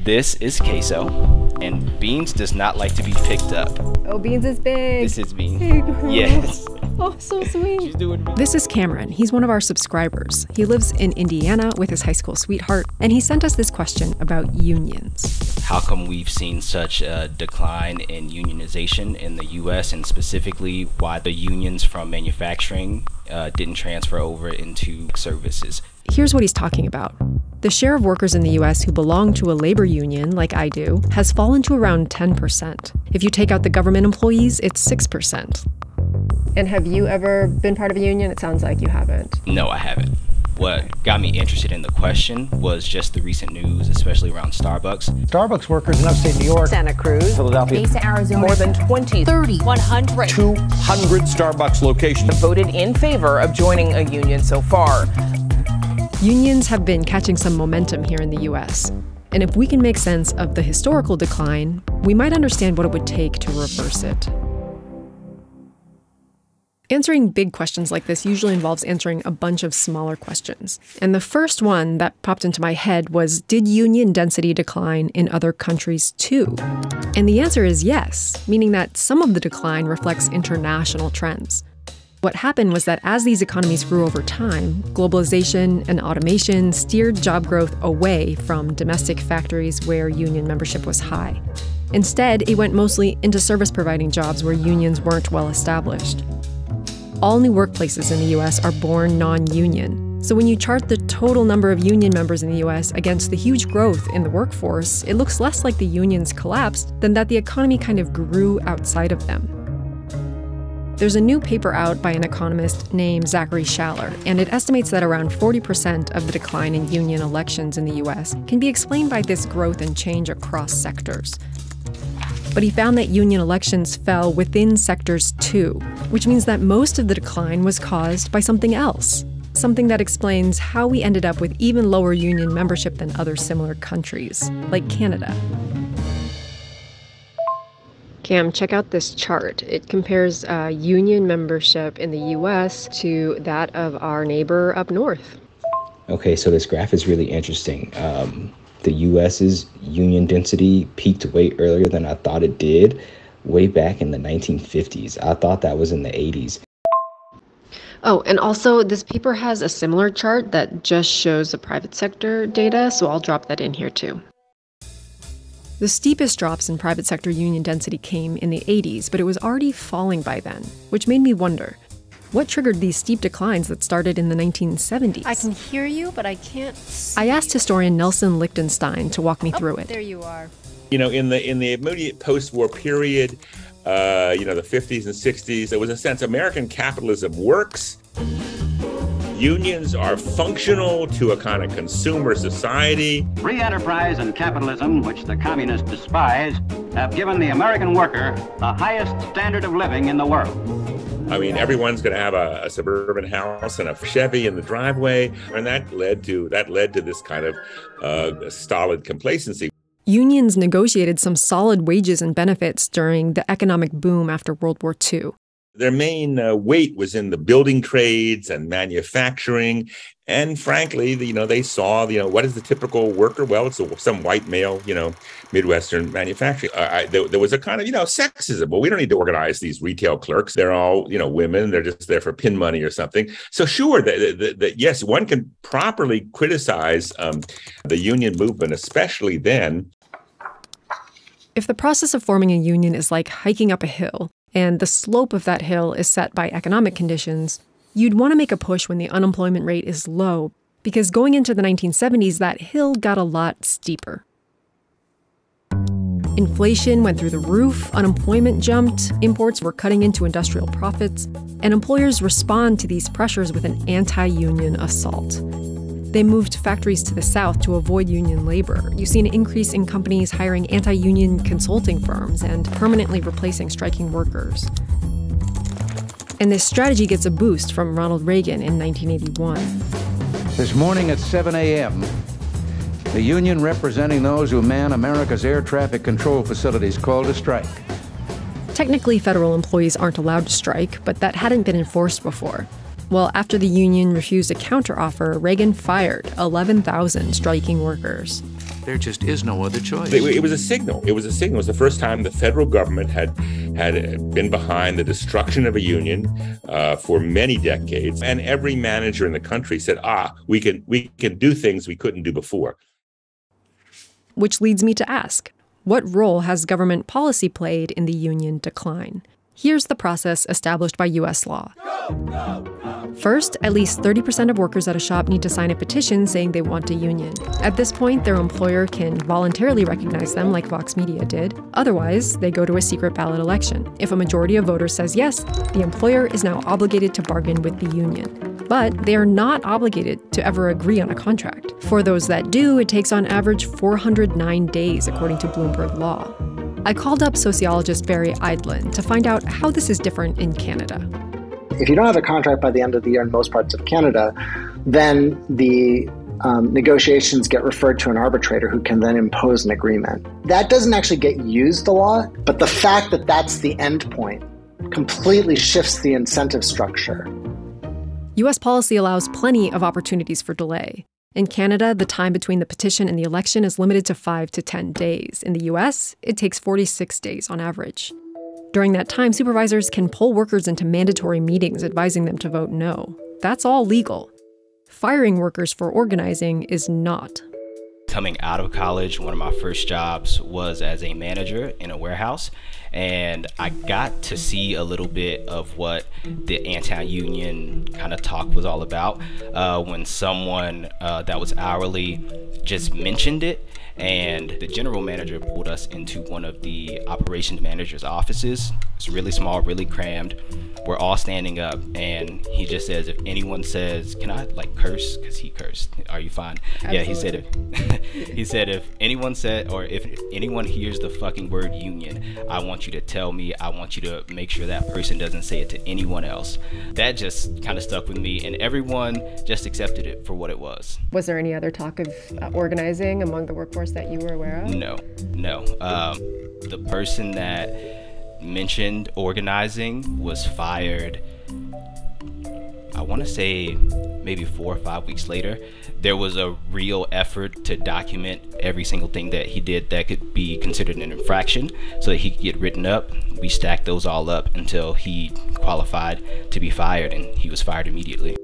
This is Queso, and Beans does not like to be picked up. Oh, Beans is big. This is Beans. Big. Yes. Oh, so sweet. She's doing me. This is Cameron. He's one of our subscribers. He lives in Indiana with his high school sweetheart, and he sent us this question about unions. How come we've seen such a decline in unionization in the U.S., and specifically why the unions from manufacturing didn't transfer over into services? Here's what he's talking about. The share of workers in the U.S. who belong to a labor union, like I do, has fallen to around 10%. If you take out the government employees, it's 6%. And have you ever been part of a union? It sounds like you haven't. No, I haven't. What got me interested in the question was just the recent news, especially around Starbucks. Starbucks workers in upstate New York, Santa Cruz, Philadelphia, Mesa, Arizona, more than 20, 30, 100, 200 Starbucks locations voted in favor of joining a union so far. Unions have been catching some momentum here in the U.S. And if we can make sense of the historical decline, we might understand what it would take to reverse it. Answering big questions like this usually involves answering a bunch of smaller questions. And the first one that popped into my head was, did union density decline in other countries too? And the answer is yes, meaning that some of the decline reflects international trends. What happened was that as these economies grew over time, globalization and automation steered job growth away from domestic factories where union membership was high. Instead, it went mostly into service-providing jobs where unions weren't well established. All new workplaces in the U.S. are born non-union. So when you chart the total number of union members in the U.S. against the huge growth in the workforce, it looks less like the unions collapsed than that the economy kind of grew outside of them. There's a new paper out by an economist named Zachary Schaller, and it estimates that around 40% of the decline in union elections in the U.S. can be explained by this growth and change across sectors. But he found that union elections fell within sectors too, which means that most of the decline was caused by something else, something that explains how we ended up with even lower union membership than other similar countries, like Canada. Cam, check out this chart. It compares union membership in the U.S. to that of our neighbor up north. Okay, so this graph is really interesting. The U.S.'s union density peaked way earlier than I thought it did, way back in the 1950s. I thought that was in the 80s. Oh, and also this paper has a similar chart that just shows the private sector data, so I'll drop that in here too. The steepest drops in private sector union density came in the 80s, but it was already falling by then, which made me wonder, what triggered these steep declines that started in the 1970s? I can hear you, but I can't see. I asked historian Nelson Lichtenstein to walk me through it. There you are. You know, in the immediate post-war period, the 50s and 60s, there was a sense American capitalism works. Unions are functional to a kind of consumer society. Free enterprise and capitalism, which the communists despise, have given the American worker the highest standard of living in the world. I mean, everyone's going to have a suburban house and a Chevy in the driveway, and that led to this kind of stolid complacency. Unions negotiated some solid wages and benefits during the economic boom after World War II. Their main weight was in the building trades and manufacturing. And frankly, they saw, what is the typical worker? Well, it's some white male, Midwestern manufacturing. There was a kind of, sexism. Well, we don't need to organize these retail clerks. They're all, women. They're just there for pin money or something. So sure, that yes, one can properly criticize the union movement, especially then. If the process of forming a union is like hiking up a hill, and the slope of that hill is set by economic conditions, you'd want to make a push when the unemployment rate is low, because going into the 1970s, that hill got a lot steeper. Inflation went through the roof, unemployment jumped, imports were cutting into industrial profits, and employers respond to these pressures with an anti-union assault. They moved factories to the south to avoid union labor. You see an increase in companies hiring anti-union consulting firms and permanently replacing striking workers. And this strategy gets a boost from Ronald Reagan in 1981. This morning at 7 a.m., the union representing those who man America's air traffic control facilities called a strike. Technically, federal employees aren't allowed to strike, but that hadn't been enforced before. Well, after the union refused a counteroffer, Reagan fired 11,000 striking workers. There just is no other choice. It was a signal. It was a signal. It was the first time the federal government had been behind the destruction of a union for many decades. And every manager in the country said, we can do things we couldn't do before. Which leads me to ask, what role has government policy played in the union decline? Here's the process established by U.S. law. First, at least 30% of workers at a shop need to sign a petition saying they want a union. At this point, their employer can voluntarily recognize them like Vox Media did. Otherwise, they go to a secret ballot election. If a majority of voters says yes, the employer is now obligated to bargain with the union. But they are not obligated to ever agree on a contract. For those that do, it takes on average 409 days, according to Bloomberg Law. I called up sociologist Barry Eidlin to find out how this is different in Canada. If you don't have a contract by the end of the year in most parts of Canada, then the negotiations get referred to an arbitrator who can then impose an agreement. That doesn't actually get used a lot, but the fact that that's the end point completely shifts the incentive structure. U.S. policy allows plenty of opportunities for delay. In Canada, the time between the petition and the election is limited to 5 to 10 days. In the U.S., it takes 46 days on average. During that time, supervisors can pull workers into mandatory meetings advising them to vote no. That's all legal. Firing workers for organizing is not. Coming out of college, one of my first jobs was as a manager in a warehouse, and I got to see a little bit of what the anti-union kind of talk was all about when someone that was hourly just mentioned it, and the general manager pulled us into one of the operations manager's offices. It's really small, really crammed. We're all standing up, and he just says, if anyone says, can I curse? Because he cursed. Are you fine? Absolutely. Yeah, he said if anyone said, or if anyone hears the fucking word union, I want you to tell me. I want you to make sure that person doesn't say it to anyone else. That just kind of stuck with me, and everyone just accepted it for what it was. Was there any other talk of organizing among the workforce that you were aware of? No. The person that mentioned organizing was fired, I want to say maybe 4 or 5 weeks later. There was a real effort to document every single thing that he did that could be considered an infraction so that he could get written up. We stacked those all up until he qualified to be fired, and he was fired immediately.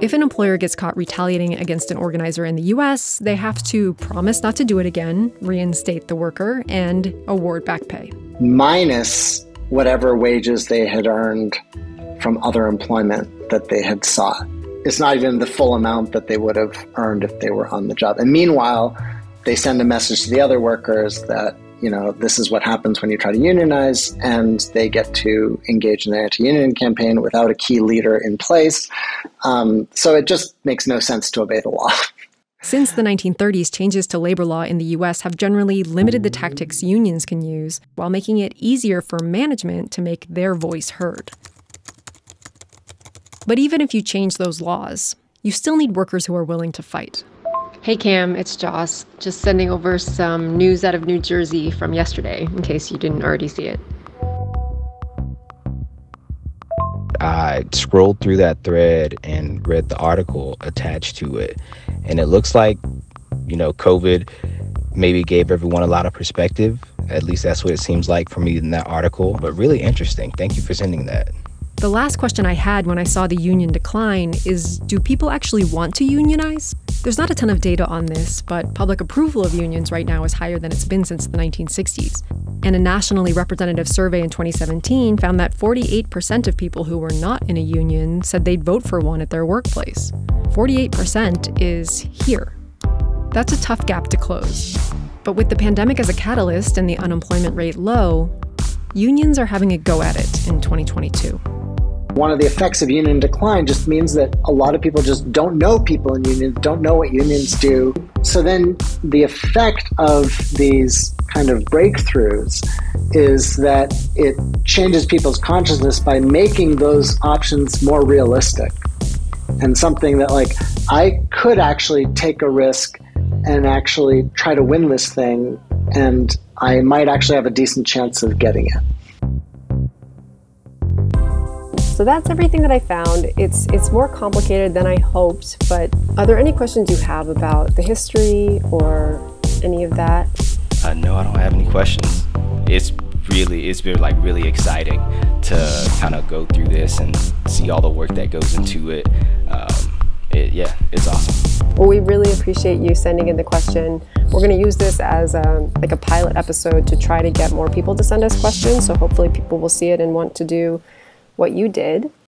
If an employer gets caught retaliating against an organizer in the U.S., they have to promise not to do it again, reinstate the worker, and award back pay. Minus whatever wages they had earned from other employment that they had sought. It's not even the full amount that they would have earned if they were on the job. And meanwhile, they send a message to the other workers that, this is what happens when you try to unionize, and they get to engage in the anti-union campaign without a key leader in place. So it just makes no sense to obey the law. Since the 1930s, changes to labor law in the U.S. have generally limited the tactics unions can use while making it easier for management to make their voice heard. But even if you change those laws, you still need workers who are willing to fight. Hey Cam, it's Joss. Just sending over some news out of New Jersey from yesterday, in case you didn't already see it. I scrolled through that thread and read the article attached to it. And it looks like, COVID maybe gave everyone a lot of perspective. At least that's what it seems like for me in that article. But really interesting. Thank you for sending that. The last question I had when I saw the union decline is, do people actually want to unionize? There's not a ton of data on this, but public approval of unions right now is higher than it's been since the 1960s. And a nationally representative survey in 2017 found that 48% of people who were not in a union said they'd vote for one at their workplace. 48% is here. That's a tough gap to close. But with the pandemic as a catalyst and the unemployment rate low, unions are having a go at it in 2022. One of the effects of union decline just means that a lot of people just don't know people in unions, don't know what unions do. So then the effect of these kind of breakthroughs is that it changes people's consciousness by making those options more realistic. And something that I could actually take a risk and actually try to win this thing, and I might actually have a decent chance of getting it. So that's everything that I found. It's more complicated than I hoped, but are there any questions you have about the history or any of that? No, I don't have any questions. It's been like really exciting to kind of go through this and see all the work that goes into it. It's awesome. Well, we really appreciate you sending in the question. We're going to use this as like a pilot episode to try to get more people to send us questions. So hopefully people will see it and want to do what you did.